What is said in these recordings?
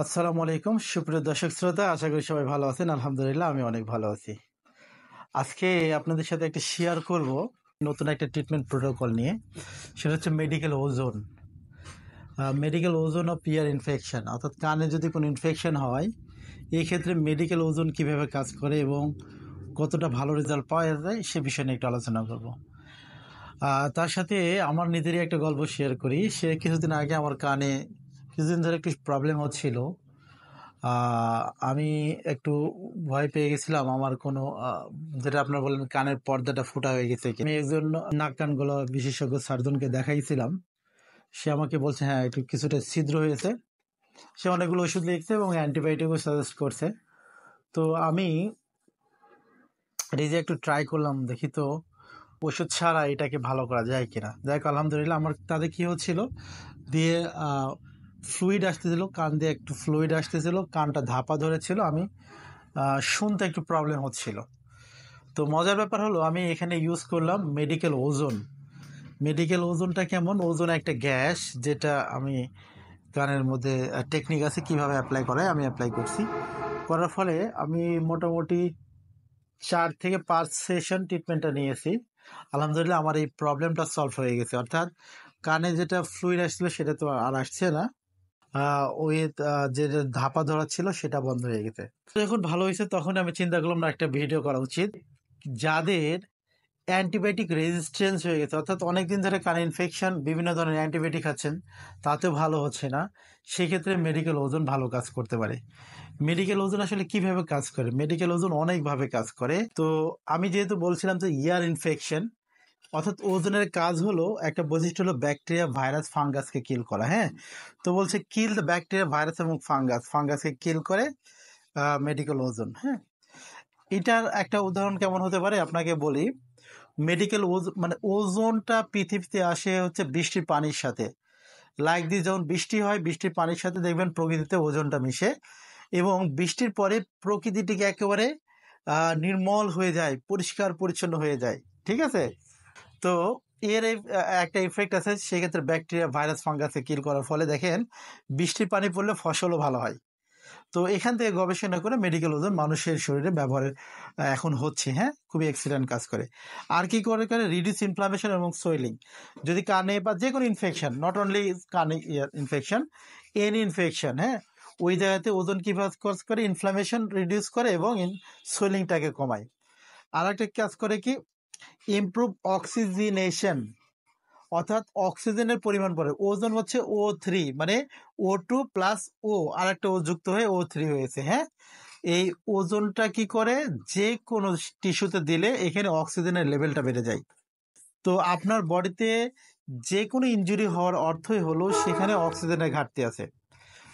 আসসালামু আলাইকুম সুপ্রিয় দর্শক শ্রোতা, আশা করি সবাই ভালো আছেন। আলহামদুলিল্লাহ আমি অনেক ভালো আছি। আজকে আপনাদের সাথে একটা শেয়ার করব নতুন একটা ট্রিটমেন্ট প্রোটোকল নিয়ে। সেটা হচ্ছে medical ozone. Medical ozone of year infection, অর্থাৎ কানে যদি কোনো ইনফেকশন হয় এই ক্ষেত্রে মেডিকেল ওজোন কিভাবে কাজ করে এবং কতটা ভালো রেজাল্ট পাওয়া যায় সে বিষয়ে নিয়ে একটু আলোচনা করব। তার সাথে আমার নিজেরই একটা গল্প শেয়ার করি। সে কিছুদিন আগে আমার কানে কিছুদিন ধরে একটু প্রবলেম হচ্ছিল। আমি একটু ভয় পেয়ে গেছিলাম আমার কোনো যেটা আপনার বললেন কানের পর্দাটা ফুটা হয়ে গেছে কি। আমি একজন নাক কান গলা বিশেষজ্ঞ সার্জনকে দেখাইছিলাম। সে আমাকে বলছে হ্যাঁ একটু কিছুটা ছিদ্র হয়েছে। সে অনেকগুলো ওষুধ লিখছে এবং অ্যান্টিবায়োটিকও সাজেস্ট করছে। তো আমি নিজে একটু ট্রাই করলাম, দেখি তো ওষুধ ছাড়া এটাকে ভালো করা যায় কিনা। যাই হোক আলহামদুলিল্লাহ আমার তাতে কি হচ্ছিল দিয়ে ফ্লুইড আসতেছিল, কান দিয়ে একটু ফ্লুইড আসতেছিল, কানটা ধাপা ধরেছিল, আমি শুনতে একটু প্রবলেম হচ্ছিল। তো মজার ব্যাপার হলো আমি এখানে ইউজ করলাম মেডিকেল ওজোন। মেডিকেল ওজোনটা কেমন? ওজোন একটা গ্যাস, যেটা আমি কানের মধ্যে টেকনিক আছে কিভাবে অ্যাপ্লাই করায় আমি অ্যাপ্লাই করছি। করার ফলে আমি মোটামুটি 4 থেকে 5 সেশন ট্রিটমেন্টটা নিয়েছি। আলহামদুলিল্লাহ আমার এই প্রবলেমটা সলভ হয়ে গেছে। অর্থাৎ কানে যেটা ফ্লুইড আসছিল সেটা তো আর আসছে না। ওই যে ধাপা ধরা ছিল সেটা বন্ধ হয়ে গেছে। যখন ভালো হয়েছে তখন আমি চিন্তা করলাম না একটা ভিডিও করা উচিত। যাদের অ্যান্টিবায়োটিক রেজিস্ট্যান্স হয়ে গেছে, অর্থাৎ অনেকদিন ধরে কানে ইনফেকশন, বিভিন্ন ধরনের অ্যান্টিবায়োটিক খাচ্ছেন তাতেও ভালো হচ্ছে না, সেক্ষেত্রে মেডিকেল ওজোন ভালো কাজ করতে পারে। মেডিকেল ওজোন আসলে কিভাবে কাজ করে? মেডিকেল ওজোন অনেকভাবে কাজ করে। তো আমি যেহেতু বলছিলাম যে ইয়ার ইনফেকশন, অর্থাৎ ওজনের কাজ হলো একটা বৈশিষ্ট্য হলো ব্যাকটেরিয়া ভাইরাস ফাঙ্গাসকে কিল করা। হ্যাঁ, তো বলছে কিল দ্য ব্যাকটেরিয়া ভাইরাস এবং ফাঙ্গাসকে কিল করে মেডিকেল ওজন। হ্যাঁ, এটার একটা উদাহরণ কেমন হতে পারে আপনাকে বলি। মেডিকেল ওজন মানে ওজনটা পৃথিবীতে আসে হচ্ছে বৃষ্টির পানির সাথে। লাইক দিয়ে যখন বৃষ্টি হয় বৃষ্টির পানির সাথে দেখবেন প্রকৃতিতে ওজনটা মিশে এবং বৃষ্টির পরে প্রকৃতিটিকে একেবারে নির্মল হয়ে যায়, পরিষ্কার পরিচ্ছন্ন হয়ে যায়। ঠিক আছে? তো এর একটা ইফেক্ট আছে, সেক্ষেত্রে ব্যাকটেরিয়া ভাইরাস ফাঙ্গাসে কিল করার ফলে দেখেন বৃষ্টির পানি পড়লে ফসলও ভালো হয়। তো এখান থেকে গবেষণা করে মেডিকেল ওজন মানুষের শরীরে ব্যবহার এখন হচ্ছে। হ্যাঁ, খুবই এক্সিলেন্ট কাজ করে। আর কি করে করে রিডিউস ইনফ্লামেশন এবং সোয়েলিং। যদি কানে বা যে কোনো ইনফেকশন, নট অনলি কানে ইনফেকশন, এনি ইনফেকশন, হ্যাঁ, ওই জায়গাতে ওজন কীভাবে কাজ করে? ইনফ্লামেশন রিডিউস করে এবং সোয়েলিংটাকে কমায়। আর একটা কাজ করে কি, ইমপ্রুভ অক্সিজেনেশন, অর্থাৎ অক্সিজেনের পরিমাণ পড়ে। ওজন হচ্ছে O3, মানে O2 প্লাস ও আর একটা ও যুক্ত হয়ে O3 হয়েছে। হ্যাঁ, এই ওজনটা কি করে? যে কোনো টিস্যুতে দিলে এখানে অক্সিজেনের লেভেলটা বেড়ে যায়। তো আপনার বডিতে যে কোনো ইনজুরি হওয়ার অর্থই হলো সেখানে অক্সিজেনের ঘাটতি আছে।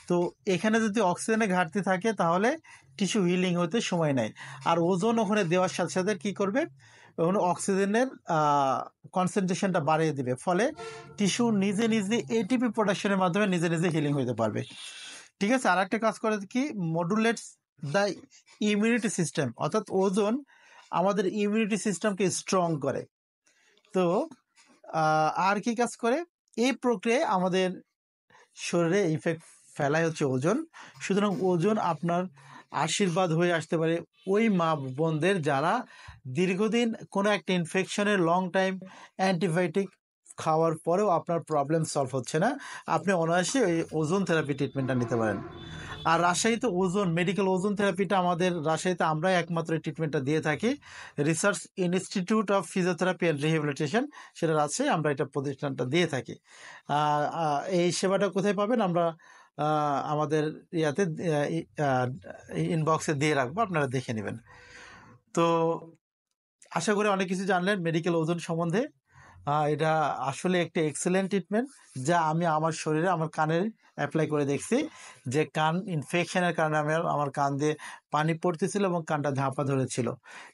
তো এখানে যদি অক্সিজেনের ঘাটতি থাকে তাহলে টিস্যু হিলিং হতে সময় নেয়। আর ওজন ওখানে দেওয়ার সাথে সাথে কী করবে? ওখানে অক্সিজেনের কনসেন্ট্রেশনটা বাড়িয়ে দিবে, ফলে টিস্যু নিজে নিজে এটিপি প্রোডাকশনের মাধ্যমে নিজে নিজে হিলিং হতে পারবে। ঠিক আছে? আর একটা কাজ করে কি, মডুলেটস দ্য ইমিউনিটি সিস্টেম, অর্থাৎ ওজন আমাদের ইমিউনিটি সিস্টেমকে স্ট্রং করে। তো আর কি কাজ করে? এই প্রক্রিয়ায় আমাদের শরীরে ইফেক্ট ফেলায় হচ্ছে ওজন। সুতরাং ওজন আপনার আশীর্বাদ হয়ে আসতে পারে ওই মা বোনদের যারা দীর্ঘদিন কোনো একটা ইনফেকশনের লং টাইম অ্যান্টিবায়োটিক খাওয়ার পরেও আপনার প্রবলেম সলভ হচ্ছে না। আপনি অনায়াসে ওই ওজন থেরাপি ট্রিটমেন্টটা নিতে পারেন। আর রাজশাহীতে ওজন মেডিকেল ওজন থেরাপিটা আমাদের রাজশাহীতে আমরাই একমাত্র ট্রিটমেন্টটা দিয়ে থাকি। Research institute of physiotherapy and rehabilitation, সেটা রাজশাহী, আমরা এটা প্রতিষ্ঠানটা দিয়ে থাকি। এই সেবাটা কোথায় পাবেন? আমরা আমাদের ইয়াতে ইনবক্সে দিয়ে রাখবো, আপনারা দেখে নেবেন। তো আশা করি অনেক কিছু জানলেন মেডিকেল ওজন সম্বন্ধে। এটা আসলে একটা এক্সেলেন্ট ট্রিটমেন্ট, যা আমি আমার শরীরে আমার কানে অ্যাপ্লাই করে দেখছি। যে কান ইনফেকশনের কারণে আমার কান দিয়ে পানি পড়তেছিল এবং কানটা ধাপা ধরেছিল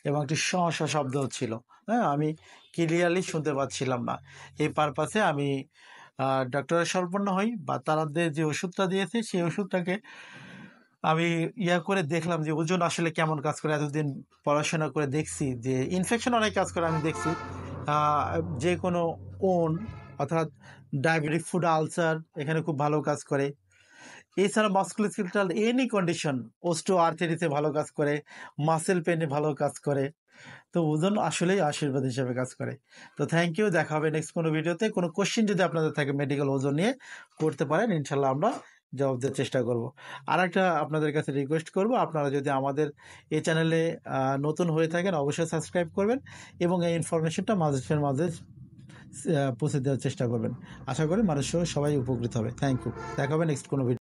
এবং একটি শ শ শব্দ হচ্ছিল। হ্যাঁ, আমি ক্লিয়ারলি শুনতে পাচ্ছিলাম না। এই পারপাসে আমি ডক্টরের শরণাপন্ন হই বা তাদের যে ওষুধটা দিয়েছে সেই ওষুধটাকে আমি করে দেখলাম যে ওজন আসলে কেমন কাজ করে। এতদিন পড়াশোনা করে দেখছি যে ইনফেকশন অনেক কাজ করে, আমি দেখছি যে কোনো অর্থাৎ ডায়াবেটিক ফুড আলসার এখানে খুব ভালো কাজ করে। এছাড়া মাস্কুলোস্কেলেটাল এনি কন্ডিশন, ওস্টো আর্থ্রাইটিসে ভালো কাজ করে, মাসেল পেনে ভালো কাজ করে। তো ওজন আসলেই আশীর্বাদ হিসেবে কাজ করে। তো থ্যাংক ইউ, দেখা হবে নেক্সট কোনো ভিডিওতে। কোনো কোশ্চেন যদি আপনাদের থাকে মেডিকেল ওজন নিয়ে করতে পারেন, ইনশাল্লাহ আমরা জবাব দেওয়ার চেষ্টা করব। আর একটা আপনাদের কাছে রিকোয়েস্ট করব, আপনারা যদি আমাদের এই চ্যানেলে নতুন হয়ে থাকেন অবশ্যই সাবস্ক্রাইব করবেন এবং এই ইনফরমেশনটা মানুষের মাঝে পৌঁছে দেওয়ার চেষ্টা করবেন। আশা করি মানুষ সবাই উপকৃত হবে। থ্যাংক ইউ, দেখা হবে নেক্সট কোনো ভিডিও।